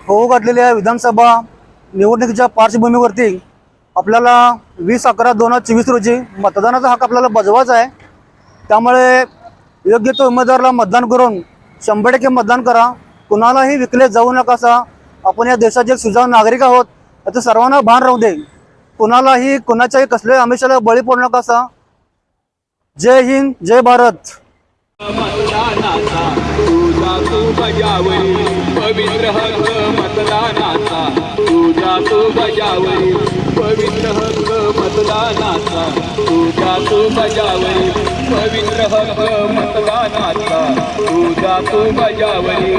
होऊ घातलेल्या विधानसभा निवडणुकीच्या पार्श्वभूमीवरती आपल्याला 20/11/2024 रोजी मतदानाचा हक्क आपल्याला बजवायचा आहे। त्यामुळे योग्य तो उमेदवाराला मतदान करून 100% मतदान करा। कुणालाही विकले जाऊ नका असा आपण या देशाचे सुजाण नागरिक आहोत, याचं सर्वांना भान राहू दे। कुणालाही कुणाच्याही कसल्याही आमिषाला बळी पडू नका असा। जय हिंद, जय भारत। मतदानाचा तुझा तू बजावरी पवित्र हक्क मतदानाचा तुझा तू बजावरी पवित्र हक्क मतदानाचा तुझा तू बजावरी पवित्र हक्क मतदानाचा तुझा तू बजावरी।